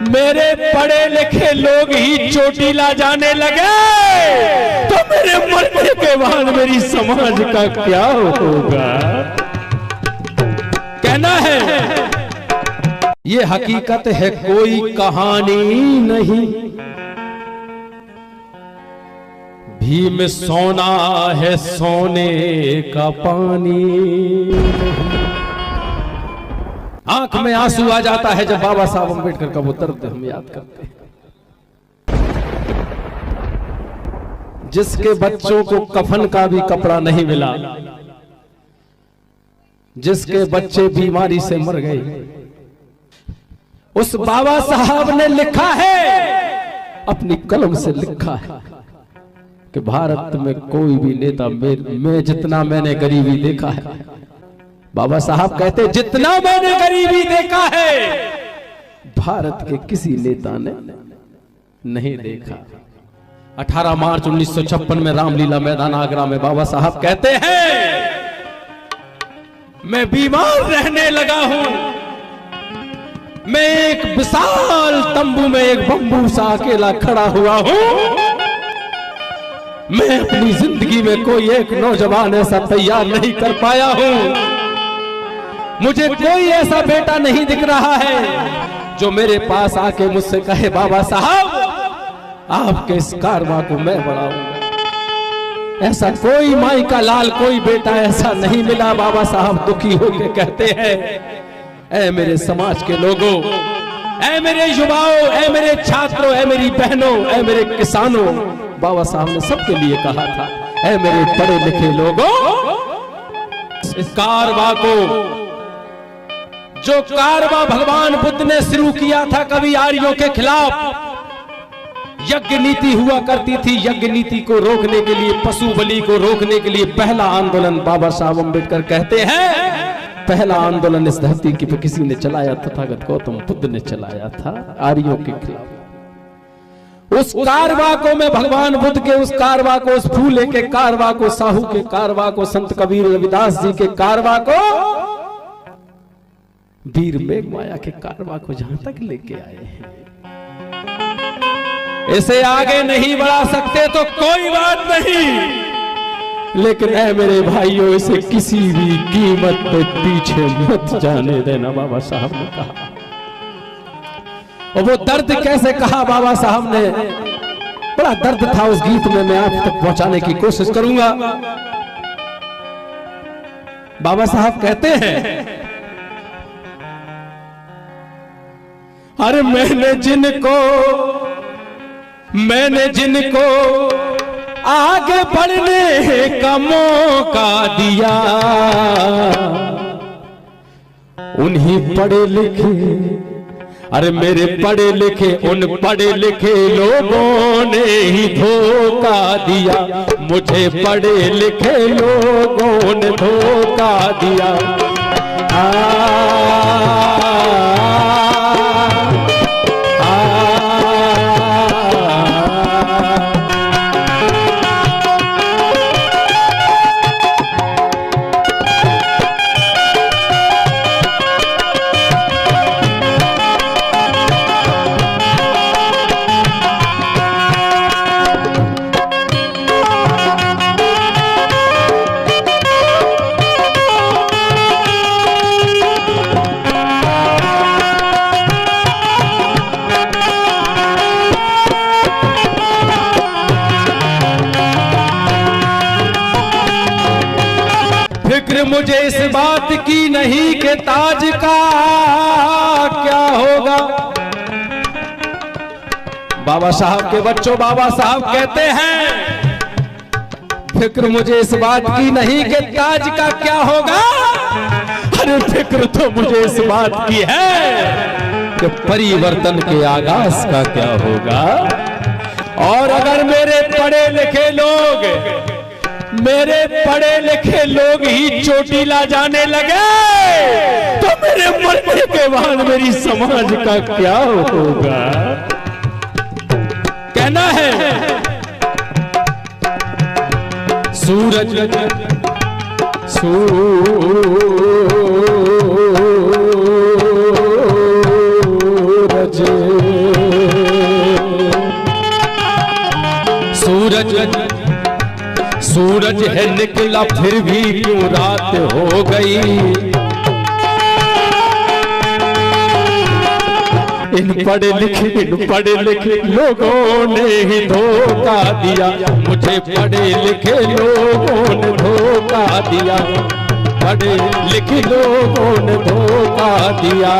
मेरे पढ़े लिखे लोग ही चोटीला जाने लगे तो मेरे मरने के बाद मेरी समाज का क्या होगा। कहना है ये हकीकत है, कोई कहानी नहीं। भीम सोना है, सोने का पानी। आंख में आंसू आ जाता है जब बाबा साहब अम्बेडकर का वो दर्द हम याद करते हैं। जिसके बच्चों को कफन का भी कपड़ा नहीं मिला, जिसके बच्चे बीमारी से मर गए, उस बाबा साहब ने लिखा है, अपनी कलम से लिखा है कि भारत में कोई भी नेता मैं जितना मैंने गरीबी देखा है, बाबा साहब कहते जितना मैंने गरीबी देखा है भारत के किसी नेता ने नहीं देखा। 18 मार्च 1956 में रामलीला मैदान आगरा में बाबा साहब कहते हैं मैं बीमार रहने लगा हूं, मैं एक विशाल तंबू में एक बम्बू सा अकेला खड़ा हुआ हूं। मैं अपनी जिंदगी में कोई एक नौजवान ऐसा तैयार नहीं कर पाया हूं, मुझे कोई ऐसा बेटा नहीं दिख रहा है जो मेरे पास आके मुझसे कहे बाबा साहब आपके इस कारवां को मैं बढ़ाऊंगा। ऐसा कोई माई का लाल, कोई बेटा ऐसा नहीं मिला। बाबा साहब दुखी होकर कहते हैं ऐ मेरे समाज के लोगों, ऐ मेरे युवाओं, ऐ मेरे छात्रों, ऐ मेरी बहनों, ऐ मेरे किसानों, बाबा साहब ने सबके लिए कहा था ऐ मेरे पढ़े लिखे लोगों, इस कारवां को, जो कारवां भगवान बुद्ध ने शुरू किया था कभी आर्यों के खिलाफ, यज्ञ नीति हुआ करती थी, यज्ञ नीति को रोकने के लिए, पशु बलि को रोकने के लिए पहला आंदोलन बाबा साहब अम्बेडकर कहते हैं पहला आंदोलन इस धरती की पे किसी ने चलाया, तथागत गौतम बुद्ध ने चलाया था आर्यों के खिलाफ। उस कारवां को मैं भगवान बुद्ध के उस कारवां को, उस फूले के कारवां को, साहू के कारवां को, संत कबीर रविदास जी के कारवां को, वीर मेघमाया के कारवां को जहां तक लेके आए हैं। इसे आगे नहीं बढ़ा सकते तो कोई बात नहीं, लेकिन ऐ मेरे भाइयों इसे किसी भी कीमत पे पीछे मत जाने देना, बाबा साहब ने कहा। और वो दर्द कैसे कहा बाबा साहब ने, बड़ा दर्द था उस गीत में, मैं आप तक पहुंचाने की कोशिश करूंगा। बाबा साहब कहते हैं अरे मैंने जिनको आगे बढ़ने का मौका दिया, उन्हीं पढ़े लिखे, अरे मेरे पढ़े लिखे, उन पढ़े लिखे लोगों ने ही धोखा दिया, मुझे पढ़े लिखे लोगों ने धोखा दिया। मुझे इस बात की नहीं कि ताज का क्या होगा। बाबा साहब के बच्चों, बाबा साहब कहते हैं फिक्र मुझे इस बात की नहीं कि ताज का क्या होगा, अरे फिक्र तो मुझे इस बात की है कि परिवर्तन के आगाज का क्या होगा। और अगर मेरे पढ़े लिखे लोग ही चोटीला जाने लगे तो मेरे मरने के बाद मेरी समाज का क्या होगा। कहना है सूरज सूरज है निकला फिर भी क्यों रात हो गई। इन पढ़े लिखे लोगों ने ही धोखा दिया, मुझे पढ़े लिखे लोगों ने धोखा दिया, पढ़े लिखे लोगों ने धोखा दिया।